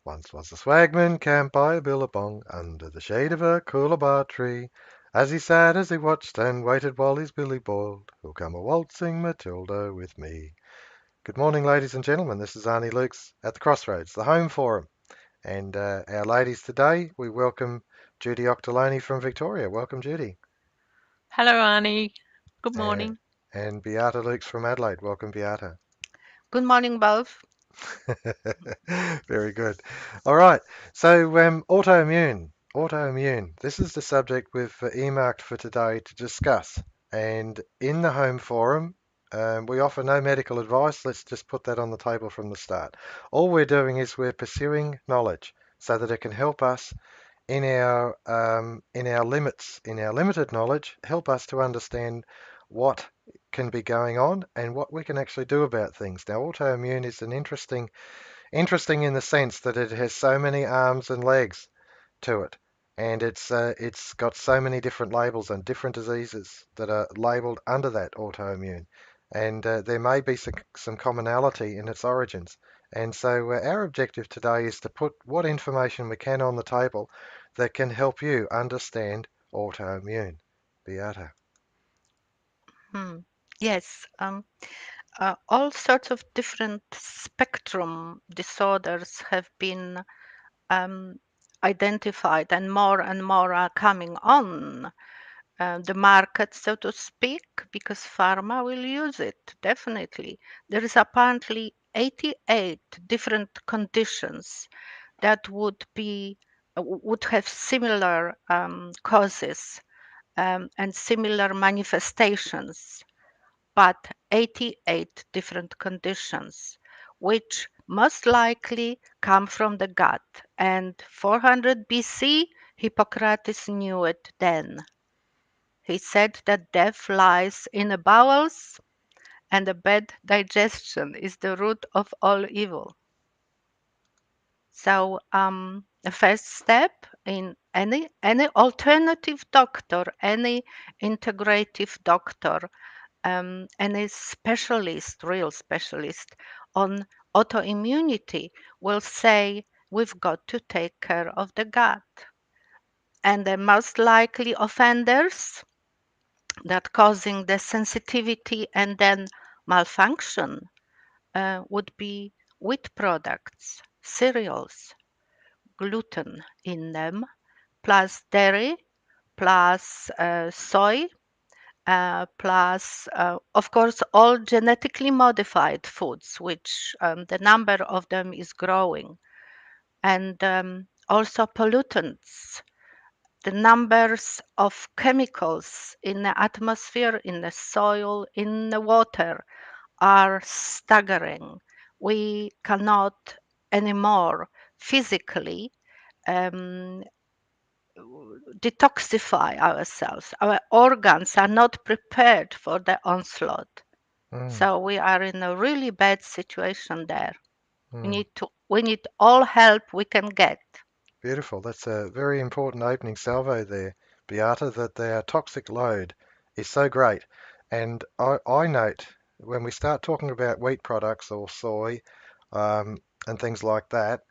Once was a swagman camped by a billabong under the shade of a coolabah tree. As he sat, as he watched and waited while his billy boiled, who'll come a waltzing Matilda with me. Good morning, ladies and gentlemen. This is Arnie Lukes at the Crossroads, the home forum. And our ladies today, we welcome Judy Auchterlonie from Victoria. Welcome, Judy. Hello, Annie. Good Uh, morning. and Beata Lukes from Adelaide. Welcome, Beata. Good morning, both. Very good. All right. So, autoimmune. Autoimmune. This is the subject we've earmarked for today to discuss. And in the home forum, we offer no medical advice. Let's just put that on the table from the start. All we're doing is we're pursuing knowledge so that it can help us in our limits, in our limited knowledge, help us to understand what can be going on and what we can actually do about things. Now, autoimmune is an interesting in the sense that it has so many arms and legs to it, and it's got so many different labels and different diseases that are labeled under that autoimmune, and there may be some commonality in its origins. And so our objective today is to put what information we can on the table that can help you understand autoimmune. Beata. Hmm. Yes, all sorts of different spectrum disorders have been um, identified, and more are coming on the market, so to speak, because pharma will use it definitely. There is apparently 88 different conditions that would have similar causes and similar manifestations, but 88 different conditions, which most likely come from the gut. And 400 BC, Hippocrates knew it then. He said that death lies in the bowels, and a bad digestion is the root of all evil. So, the first step in any alternative doctor, any integrative doctor, any specialist, real specialist on autoimmunity will say we've got to take care of the gut. And the most likely offenders that causing the sensitivity and then malfunction would be wheat products, cereals, gluten in them, plus dairy, plus soy, plus, of course, all genetically modified foods, which the number of them is growing, and also pollutants. The numbers of chemicals in the atmosphere, in the soil, in the water are staggering. We cannot anymore physically um, detoxify ourselves. Our organs are not prepared for the onslaught. Mm, So we are in a really bad situation there. mm. We need all help we can get. Beautiful. That's a very important opening salvo there, Beata, that their toxic load is so great. And I note when we start talking about wheat products or soy and things like that,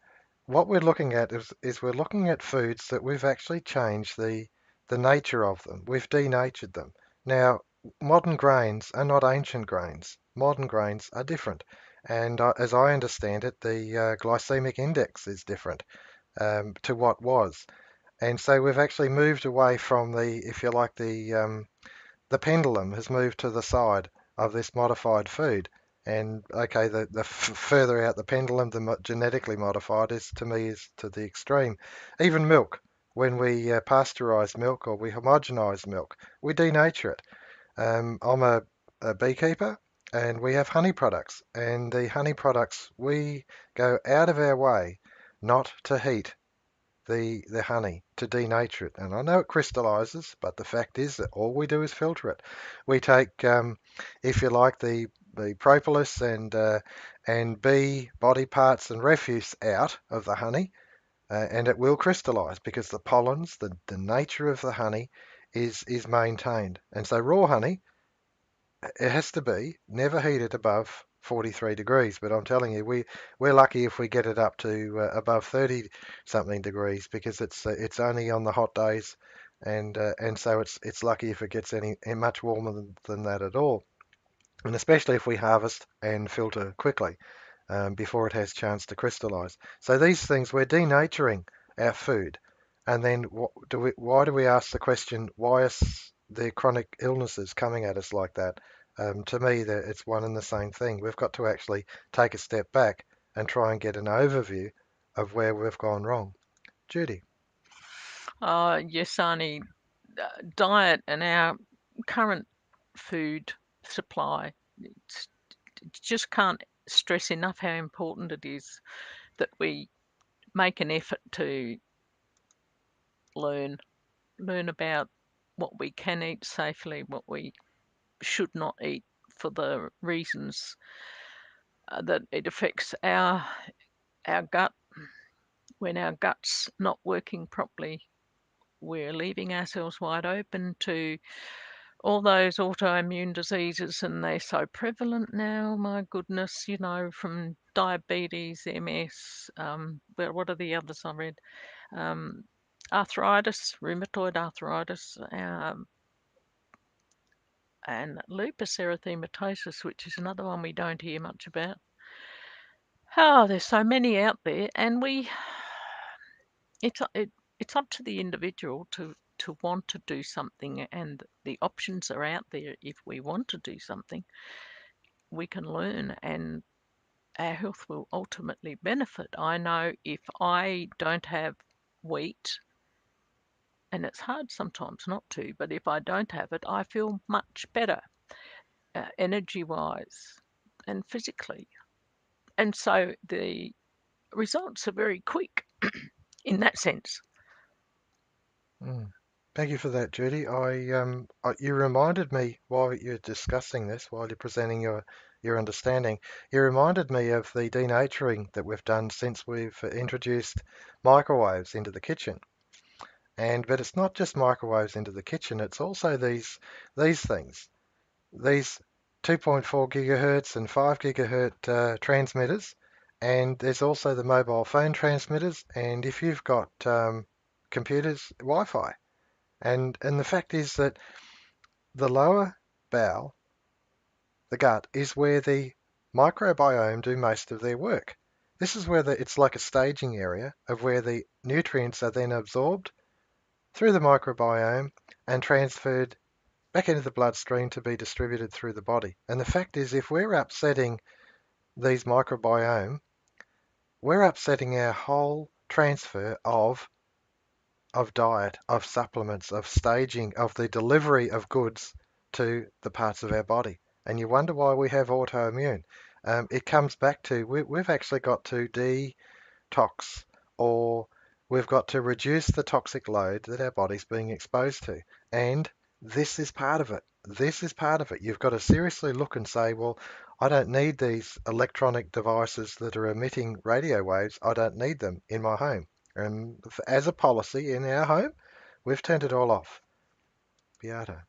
what we're looking at is we're looking at foods that we've actually changed the nature of them. We've denatured them. Now, modern grains are not ancient grains. Modern grains are different. And as I understand it, the glycemic index is different to what was. And so we've actually moved away from if you like, the pendulum has moved to the side of this modified food. And okay, the further out the pendulum, the genetically modified is to me is to the extreme. Even milk, when we pasteurize milk or we homogenize milk, we denature it. I'm a beekeeper and we have honey products, and the honey products we go out of our way not to heat the honey to denature it. And I know it crystallizes, but the fact is that all we do is filter it. We take, if you like, the propolis and bee body parts and refuse out of the honey, and it will crystallize because the pollens, the nature of the honey, is maintained. And so raw honey, it has to be never heated above 43 degrees, but I'm telling you, we're lucky if we get it up to above 30 something degrees because it's only on the hot days, and so it's lucky if it gets any much warmer than that at all, and especially if we harvest and filter quickly before it has chance to crystallize. So these things, we're denaturing our food. And then why do we ask the question, why is there chronic illnesses coming at us like that? To me, it's one and the same thing. We've got to actually take a step back and try and get an overview of where we've gone wrong. Judy. Yes, Arnie, diet and our current food supply, it's, just can't stress enough how important it is that we make an effort to learn learn about what we can eat safely, what we should not eat for the reasons that it affects our gut. When our gut's not working properly, we're leaving ourselves wide open to all those autoimmune diseases, and they're so prevalent now. My goodness, from diabetes, MS. Well, what are the others I read? Um, Arthritis, rheumatoid arthritis, and lupus erythematosus, which is another one we don't hear much about. Oh, there's so many out there, and it's up to the individual to want to do something, and the options are out there. If we want to do something, we can learn, and our health will ultimately benefit. I know if I don't have wheat, and it's hard sometimes not to, but if I don't have it, I feel much better, energy wise and physically. And so the results are very quick in that sense. Mm. Thank you for that, Judy. You reminded me while you're discussing this, while you're presenting your understanding, you reminded me of the denaturing that we've done since we've introduced microwaves into the kitchen. But it's not just microwaves into the kitchen; it's also these things, these 2.4 gigahertz and 5 gigahertz transmitters, and there's also the mobile phone transmitters, and if you've got computers, Wi-Fi. And the fact is that the lower bowel, the gut, is where the microbiome do most of their work. This is where it's like a staging area of where the nutrients are then absorbed through the microbiome and transferred back into the bloodstream to be distributed through the body. And the fact is, if we're upsetting these microbiome, we're upsetting our whole transfer of diet, of supplements, of staging, of the delivery of goods to the parts of our body. And you wonder why we have autoimmune. It comes back to we've actually got to detox, or we've got to reduce the toxic load that our body's being exposed to. And this is part of it. This is part of it. You've got to seriously look and say, well, I don't need these electronic devices that are emitting radio waves. I don't need them in my home. And as a policy in our home, we've turned it all off. Beata.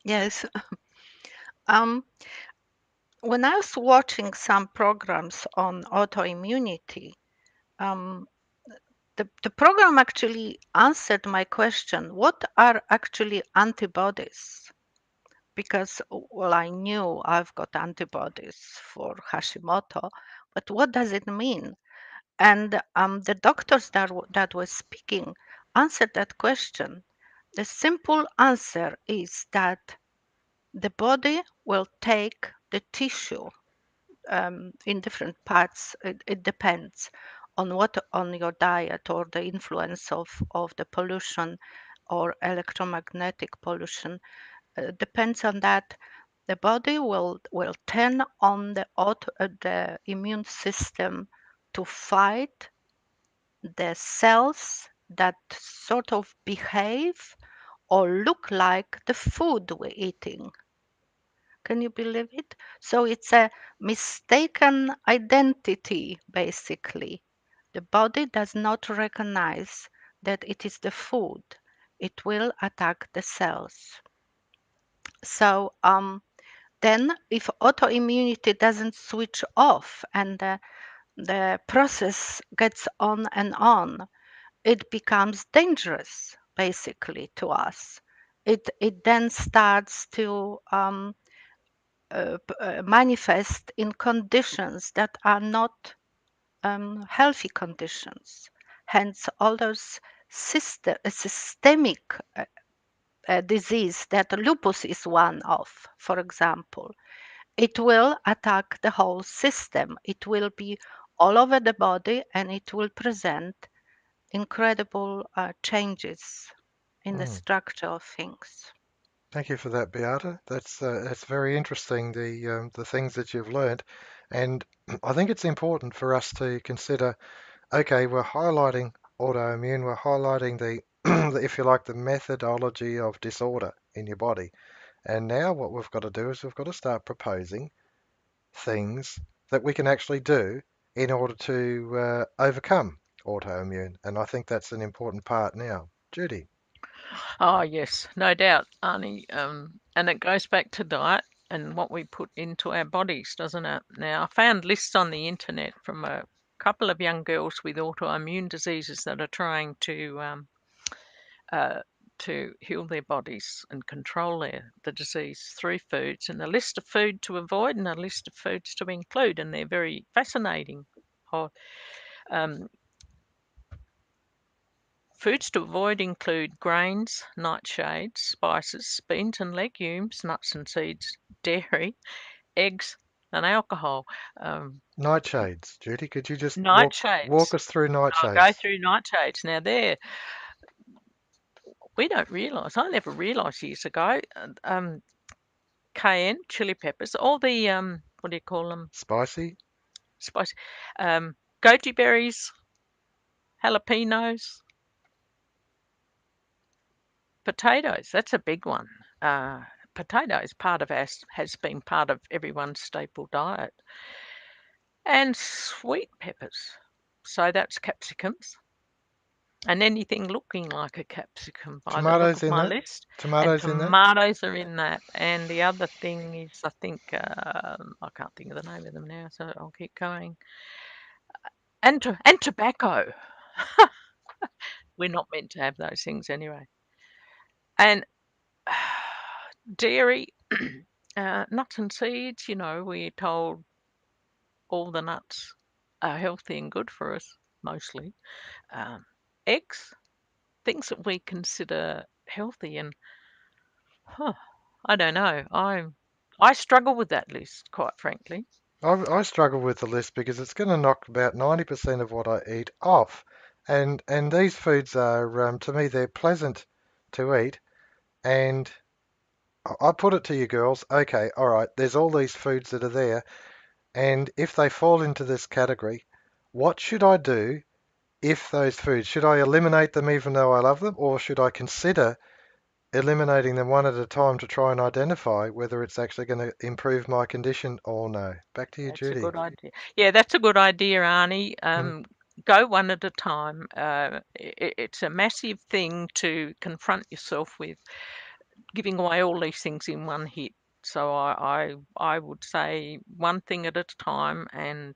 Yes. Um, when I was watching some programs on autoimmunity, um, the program actually answered my question, what are actually antibodies? Because, well, I knew I've got antibodies for Hashimoto, but what does it mean? And the doctors that were speaking answered that question. The simple answer is that the body will take the tissue in different parts. It depends on your diet or the influence of the pollution or electromagnetic pollution. Depends on that. The body will turn on the immune system to fight the cells that sort of behave or look like the food we're eating. Can you believe it? So it's a mistaken identity, basically. The body does not recognize that it is the food. It will attack the cells. So Then, if autoimmunity doesn't switch off and the process gets on, it becomes dangerous basically to us. It then starts to manifest in conditions that are not healthy conditions. Hence, all those systemic disease that lupus is one of, for example, it will attack the whole system. It will be all over the body and it will present incredible changes in the Mm. structure of things. Thank you for that, Beata. That's very interesting. The things that you've learned, and I think it's important for us to consider. Okay, we're highlighting autoimmune. We're highlighting if you like, the methodology of disorder in your body. And now what we've got to do is we've got to start proposing things that we can actually do in order to overcome autoimmune. And I think that's an important part now. Judy. Oh, yes, no doubt, Arnie. And it goes back to diet and what we put into our bodies, doesn't it? Now, I found lists on the internet from a couple of young girls with autoimmune diseases that are trying uh, to heal their bodies and control the disease through foods, and a list of food to avoid and a list of foods to include, and they're very fascinating. How, um, Foods to avoid include grains, nightshades, spices, beans and legumes, nuts and seeds, dairy, eggs, and alcohol. Um, Nightshades. Judy, could you just walk Nightshades. us through I'll go nightshades? through nightshades. Now, we don't realise, I never realised years ago, cayenne, chili peppers, all the, what do you call them? Spicy? Spice. Goji berries, jalapenos, potatoes. That's a big one. Potatoes has been part of everyone's staple diet, and sweet peppers. So that's capsicums and anything looking like a capsicum by the look Tomatoes of in my that? list. And Tomatoes in that? tomatoes are in that. And the other thing is, I think, I can't think of the name of them now, so I'll keep going. And tobacco. We're not meant to have those things anyway. And dairy, nuts and seeds, we're told all the nuts are healthy and good for us, mostly. Um, Eggs, things that we consider healthy, and huh, I don't know. I struggle with that list, quite frankly. I struggle with the list because it's going to knock about 90% of what I eat off. And these foods are, to me, they're pleasant to eat. And I put it to you girls, okay, all right, there's all these foods that are there. And if they fall into this category, what should I do if those foods, should I eliminate them even though I love them, or should I consider eliminating them one at a time to try and identify whether it's actually going to improve my condition or no? Back to you, That's a Judy. good idea. Yeah, that's a good idea, Arnie. Hmm. Go one at a time. It's a massive thing to confront yourself with giving away all these things in one hit. So I would say one thing at a time and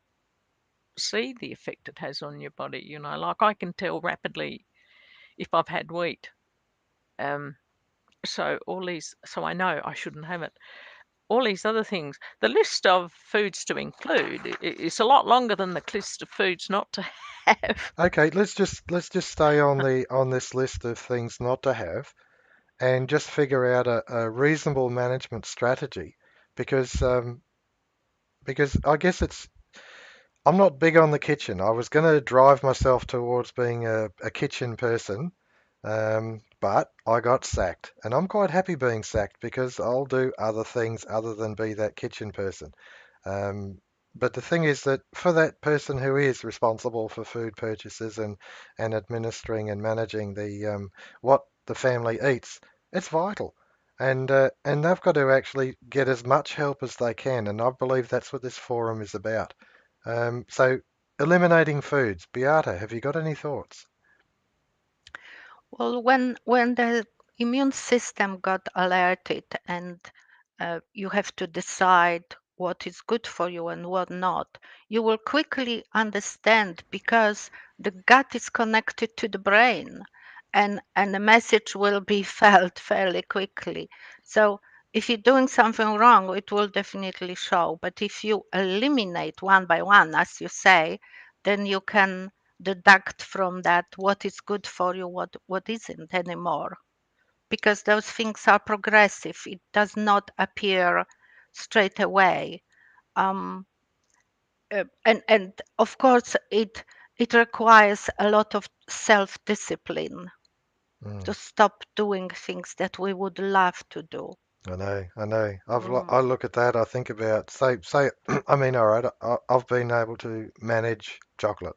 see the effect it has on your body. Like I can tell rapidly if I've had wheat. Um, so I know I shouldn't have it. All these other things. The list of foods to include is a lot longer than the list of foods not to have. Okay, let's just stay on the on this list of things not to have and just figure out a reasonable management strategy because I guess I'm not big on the kitchen. I was going to drive myself towards being a kitchen person, but I got sacked, and I'm quite happy being sacked because I'll do other things other than be that kitchen person. Um, but the thing is that for that person who is responsible for food purchases and administering and managing what the family eats, it's vital. And they've got to actually get as much help as they can, and I believe that's what this forum is about. So eliminating foods. Beata, have you got any thoughts? Well, when the immune system got alerted and you have to decide what is good for you and what not. You will quickly understand because the gut is connected to the brain, and the message will be felt fairly quickly. So if you're doing something wrong, it will definitely show. But if you eliminate one by one, as you say, then you can deduct from that what is good for you, what isn't anymore, because those things are progressive. It does not appear straight away. Um, and of course, it requires a lot of self-discipline to Mm. stop doing things that we would love to do. I know, I know. I Mm. look at that. I think about say. I mean, all right. I've been able to manage chocolate.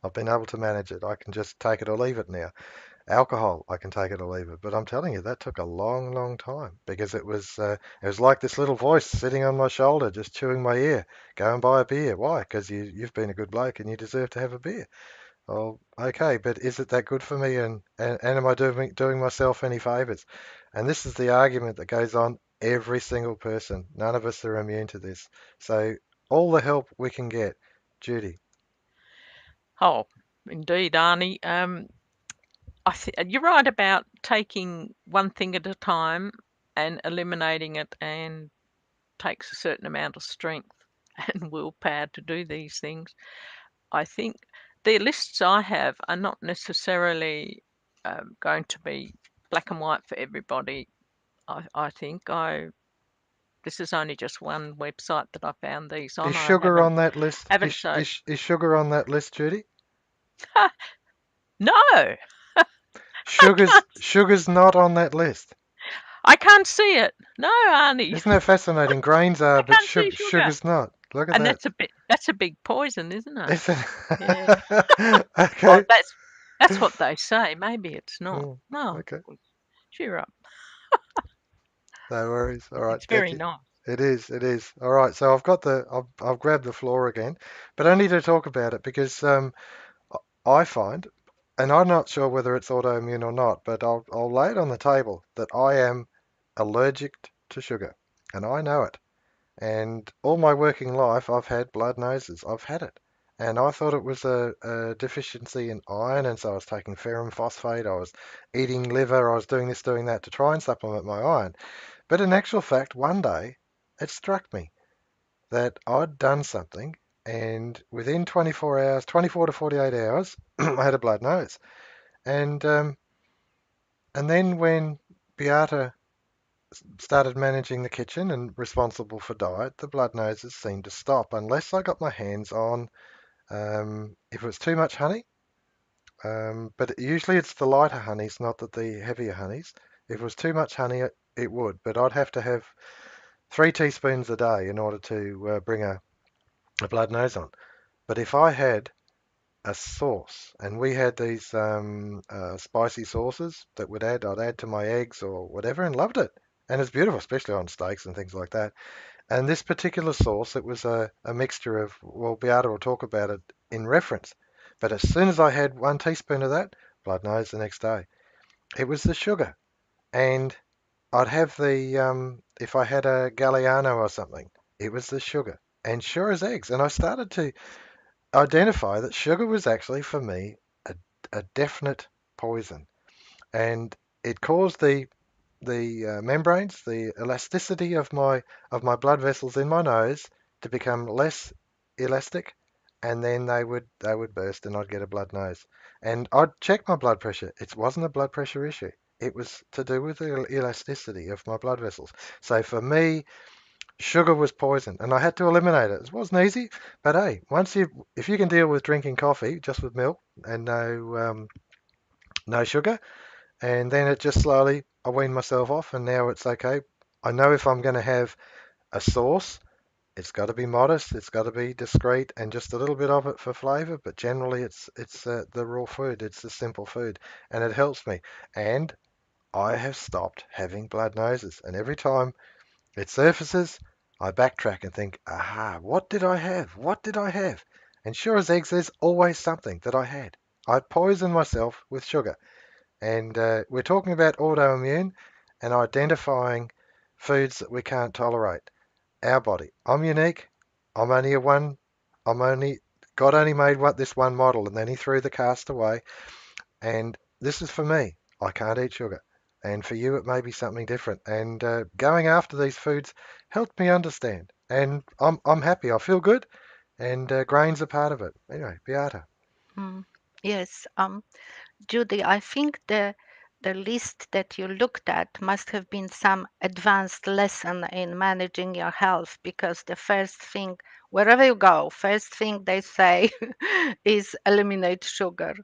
I've been able to manage it. I can just take it or leave it now. Alcohol, I can take it or leave it. But I'm telling you, that took a long, long time because it was like this little voice sitting on my shoulder, just chewing my ear. Go and buy a beer. Why? Because you've been a good bloke and you deserve to have a beer. Oh, okay, but is it that good for me? And am I doing myself any favors? And this is the argument that goes on every single person. None of us are immune to this. So all the help we can get, Judy. Oh, indeed, Arnie. You're right about taking one thing at a time and eliminating it, and takes a certain amount of strength and willpower to do these things. I think the lists I have are not necessarily going to be black and white for everybody. I think this is only just one website that I found these Is on. I sugar on that list? haven't searched. Is sugar on that list, Judy? No, I can't. Sugar's not on that list. I can't see it. No, Arnie, Isn't that fascinating? Grains are, I but can't see sugar. sugar's not. Look at And that. that's a big poison, isn't it? Is it? Yeah. Well, Okay. that's what they say. Maybe it's not. Mm, No, okay. cheer up. No worries. All right. It's That very nice. it is. It is. All right. So I've grabbed the floor again, but only to talk about it because I find, and I'm not sure whether it's autoimmune or not, but I'll lay it on the table that I am allergic to sugar, and I know it. And all my working life, I've had blood noses. I've had it. And I thought it was a deficiency in iron, and so I was taking ferrum phosphate, I was eating liver, I was doing this, doing that to try and supplement my iron. But in actual fact, one day it struck me that I'd done something, and within 24 hours, 24 to 48 hours, I had a blood nose. And and then when Beata started managing the kitchen and responsible for diet, the blood noses seemed to stop unless I got my hands on, if it was too much honey, but usually it's the lighter honeys, not that the heavier honeys. If it was too much honey, it would, but I'd have to have 3 teaspoons a day in order to bring a blood nose on. But if I had a sauce, and we had these spicy sauces that I'd add to my eggs or whatever, and loved it. And it's beautiful, especially on steaks and things like that. And this particular sauce, it was a mixture of, well, Beata will talk about it in reference. But as soon as I had 1 teaspoon of that, blood nose the next day. It was the sugar. And I'd have if I had a Galliano or something, it was the sugar. And sure as eggs. And I started to identify that sugar was actually, for me, a, a definite poison. And it caused the membranes, the elasticity of my blood vessels in my nose to become less elastic, and then they would burst, and I'd get a blood nose. And I'd check my blood pressure. It wasn't a blood pressure issue. It was to do with the elasticity of my blood vessels. So for me, sugar was poison, and I had to eliminate it. It wasn't easy, but hey, if you can deal with drinking coffee just with milk and no sugar, and then it just slowly, I weaned myself off, and now it's okay. I know if I'm going to have a sauce, it's got to be modest, it's got to be discreet, and just a little bit of it for flavor. But generally, it's the raw food, it's the simple food, and it helps me. And I have stopped having blood noses, and every time it surfaces, I backtrack and think, aha, what did I have? What did I have? And sure as eggs, there's always something that I had. I poisoned myself with sugar. And we're talking about autoimmune and identifying foods that we can't tolerate. Our body. I'm unique. I'm only a one. I'm only God only made this one model, and then He threw the cast away. And this is for me. I can't eat sugar. And for you, it may be something different. And going after these foods helped me understand. And I'm happy. I feel good. And grains are part of it. Anyway, Beata. Mm. Yes, Judy, I think the list that you looked at must have been some advanced lesson in managing your health, because the first thing, wherever you go, first thing they say is eliminate sugar.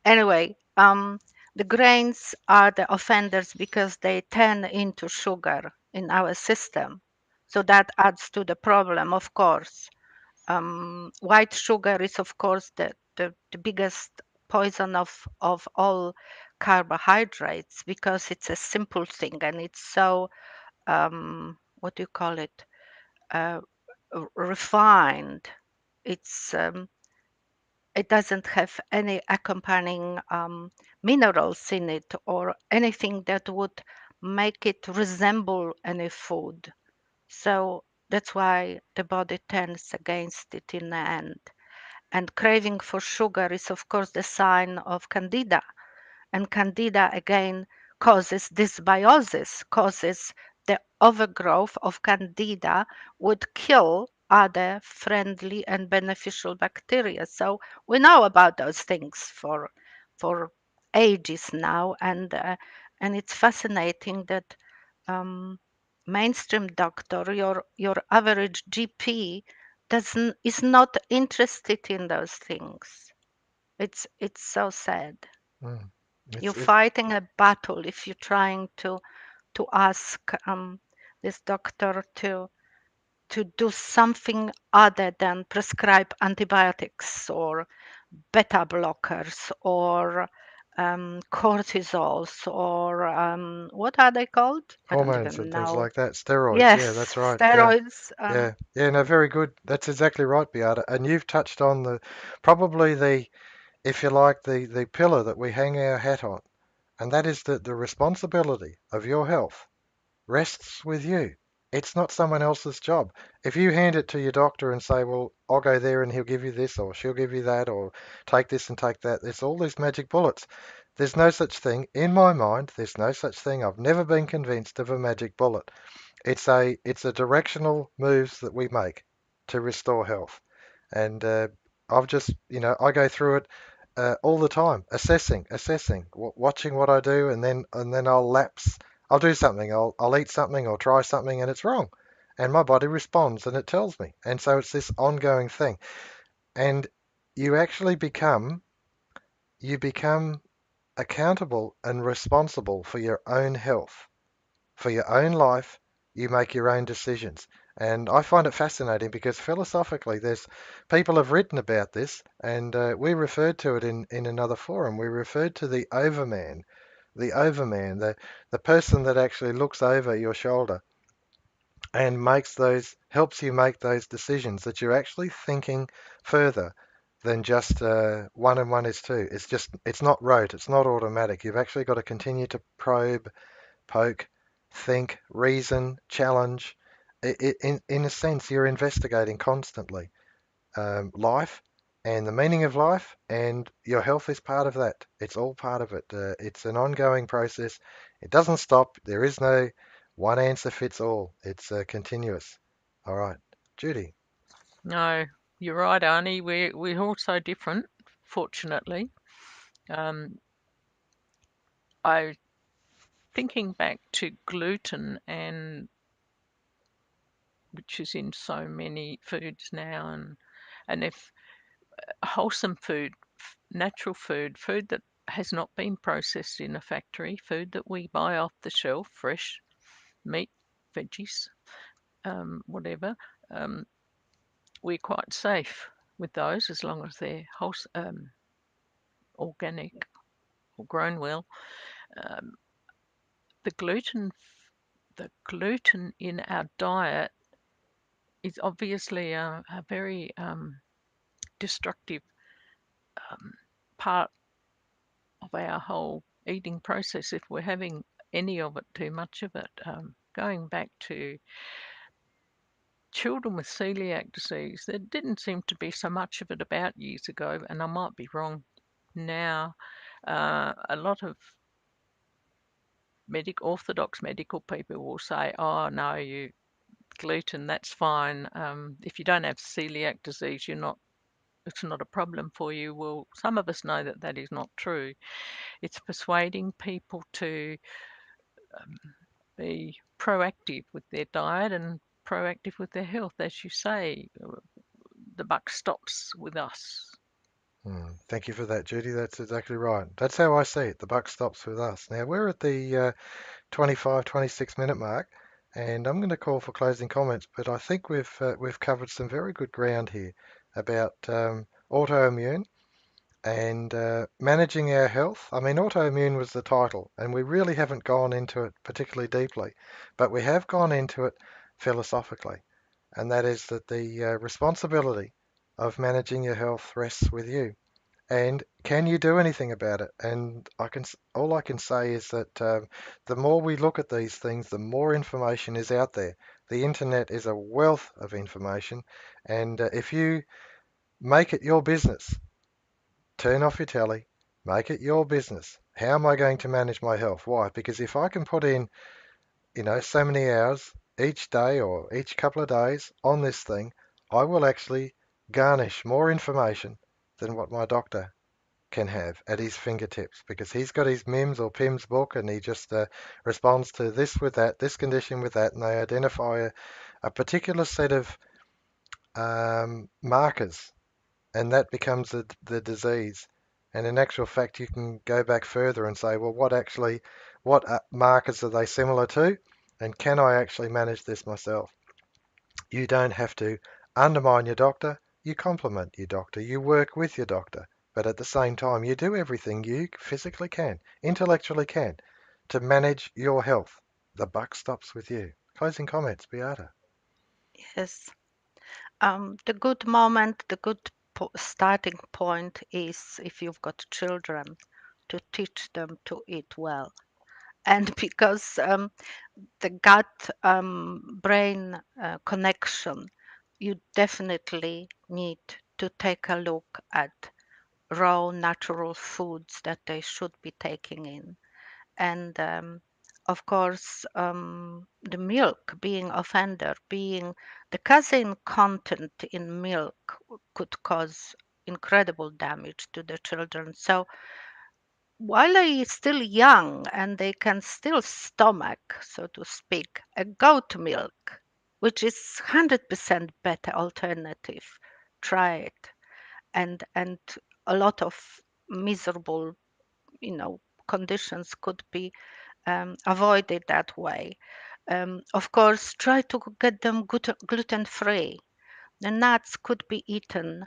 Anyway, the grains are the offenders because they turn into sugar in our system. So that adds to the problem, of course. White sugar is, of course, the biggest poison of all carbohydrates, because it's a simple thing and it's so, what do you call it, uh, refined. It's it doesn't have any accompanying minerals in it or anything that would make it resemble any food. So that's why the body turns against it in the end. And craving for sugar is, of course, the sign of candida. And candida again causes dysbiosis, causes the overgrowth of candida, would kill other friendly and beneficial bacteria. So we know about those things for ages now, and it's fascinating that um, mainstream doctor, your average GP, doesn't is not interested in those things. It's so sad. Mm. You're It's fighting a battle if you're trying to ask this doctor to do something other than prescribe antibiotics or beta blockers or cortisols or what are they called? I don't hormones and even things know. like that. Steroids. Yeah, Yes, that's right. Yeah. steroids. Yeah. Yeah. No, very good. That's exactly right, Beata. And you've touched on probably if you like, the pillar that we hang our hat on. And that is that the responsibility of your health rests with you. It's not someone else's job. If you hand it to your doctor and say, well, I'll go there and he'll give you this or she'll give you that or take this and take that, there's all these magic bullets. There's no such thing. In my mind, there's no such thing. I've never been convinced of a magic bullet. It's a directional moves that we make to restore health. And I've just, I go through it all the time, assessing, watching what I do, and then I'll lapse. I'll do something. I'll eat something or try something, and it's wrong, and my body responds and it tells me. And so it's this ongoing thing. And you actually become accountable and responsible for your own health, for your own life. You make your own decisions. And I find it fascinating because philosophically, there's people have written about this, and we referred to it in another forum. We referred to the overman, the person that actually looks over your shoulder and helps you make those decisions, that you're actually thinking further than just one and one is two. It's not rote, it's not automatic. You've actually got to continue to probe, poke, think, reason, challenge. In a sense, you're investigating constantly life and the meaning of life, and your health is part of that. It's all part of it. It's an ongoing process. It doesn't stop. There is no one answer fits all. It's continuous. All right, Judy. No, you're right, Arnie. We're all so different, fortunately. Um, I thinking back to gluten, and which is in so many foods now, and if wholesome food, natural food, food that has not been processed in a factory, food that we buy off the shelf, fresh meat, veggies, whatever, um, we're quite safe with those as long as they're organic or grown well. Um, the gluten, the gluten in our diet is obviously a very destructive um, part of our whole eating process. If we're having any of it, too much of it. Going back to children with celiac disease, there didn't seem to be so much of it about years ago, and I might be wrong now. A lot of orthodox medical people will say, "Oh no, you gluten, that's fine. If you don't have celiac disease, it's not a problem for you." Well, some of us know that that is not true. It's persuading people to be proactive with their diet and proactive with their health. As you say, the buck stops with us. Thank you for that, Judy. That's exactly right. That's how I see it. The buck stops with us. Now we're at the 25, 26-minute mark, and I'm going to call for closing comments. But I think we've covered some very good ground here about autoimmune and managing our health. I mean, autoimmune was the title, and we really haven't gone into it particularly deeply, but we have gone into it philosophically, and that is that the responsibility of managing your health rests with you. And can you do anything about it? And all I can say is that the more we look at these things, the more information is out there. The internet is a wealth of information, and if you make it your business, turn off your telly, make it your business. How am I going to manage my health? Why? Because if I can put in, so many hours each day or each couple of days on this thing, I will actually garnish more information than what my doctor can have at his fingertips, because he's got his MIMS or PIMS book, and he just responds to this with that, this condition with that, and they identify a particular set of markers, and that becomes the disease. And in actual fact, you can go back further and say, well, what markers are they similar to? And can I actually manage this myself? You don't have to undermine your doctor. You complement your doctor. You work with your doctor. But at the same time, you do everything you physically can, intellectually can, to manage your health. The buck stops with you. Closing comments, Beata. Yes. The good moment, the good starting point is if you've got children to teach them to eat well. And because the gut brain connection, you definitely need to take a look at raw natural foods that they should be taking in. And of course, the milk being offender, being the casein content in milk could cause incredible damage to the children. So while they are still young and they can still stomach, so to speak, a goat milk, which is 100% better alternative, try it. And a lot of miserable, conditions could be avoided that way. Of course, try to get them gluten free. The nuts could be eaten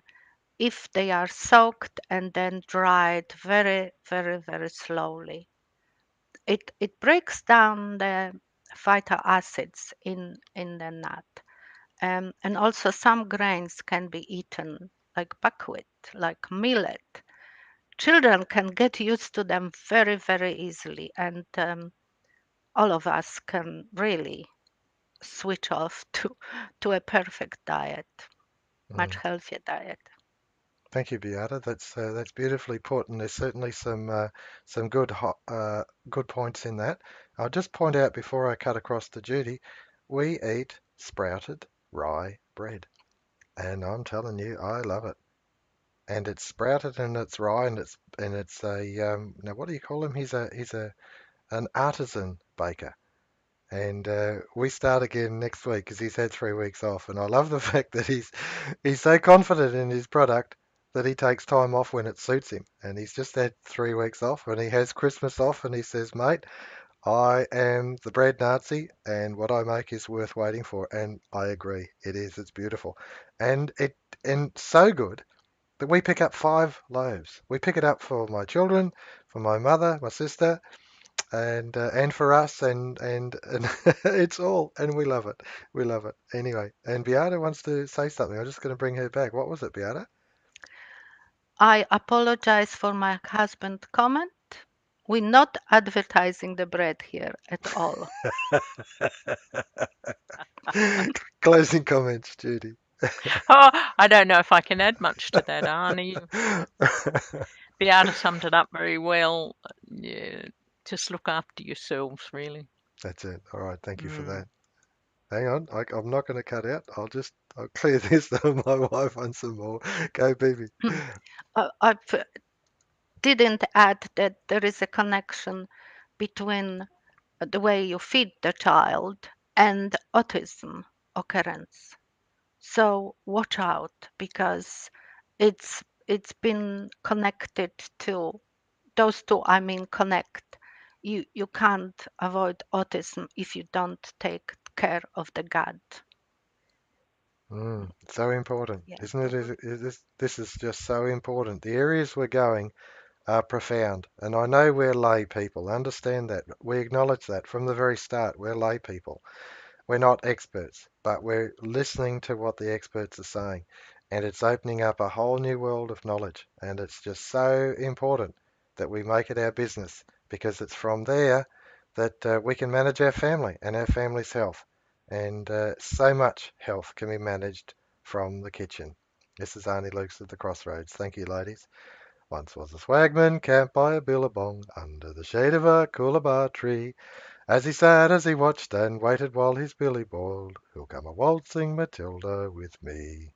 if they are soaked and then dried very, very, very slowly. It breaks down the phyto acids in the nut. And also some grains can be eaten, like buckwheat, like millet. Children can get used to them very, very easily, and all of us can really switch off to a perfect diet, much Mm. healthier diet. Thank you, Beata. That's beautifully put, and there's certainly some good points in that. I'll just point out before I cut across to Judy, we eat sprouted rye bread, and I'm telling you, I love it. And it's sprouted and it's rye and it's a now what do you call him? He's an artisan baker. And we start again next week because he's had 3 weeks off. And I love the fact that he's so confident in his product that he takes time off when it suits him. And he's just had 3 weeks off and he has Christmas off and he says, mate, I am the bread Nazi and what I make is worth waiting for. And I agree. It is. It's beautiful. And so good that we pick up 5 loaves. We pick it up for my children, for my mother, my sister, and for us, and it's all, and we love it. We love it. Anyway, and Beata wants to say something. I'm just going to bring her back. What was it, Beata? I apologize for my husband comment. We're not advertising the bread here at all. Closing comments, Judy. Oh, I don't know if I can add much to that, Arnie. Beata summed it up very well. Yeah, just look after yourselves, really. That's it. All right, thank you for Mm. that. Hang on, I'm not going to cut out. I'll clear this so my wife wants some more. Go, baby. I didn't add that there is a connection between the way you feed the child and autism occurrence. So watch out because it's been connected to those two. I mean, connect. You can't avoid autism if you don't take care of the gut. So important, Yeah. isn't it? This is just so important. The areas we're going are profound, and I know we're lay people. Understand that. We acknowledge that from the very start. We're lay people. We're not experts, but we're listening to what the experts are saying, and it's opening up a whole new world of knowledge. And it's just so important that we make it our business because it's from there that we can manage our family and our family's health. And so much health can be managed from the kitchen. This is Arnie Lukes at the Crossroads. Thank you, ladies. Once was a swagman camped by a billabong under the shade of a coolabah tree. As he sat, as he watched and waited while his billy boiled, who'll come a waltzing Matilda with me?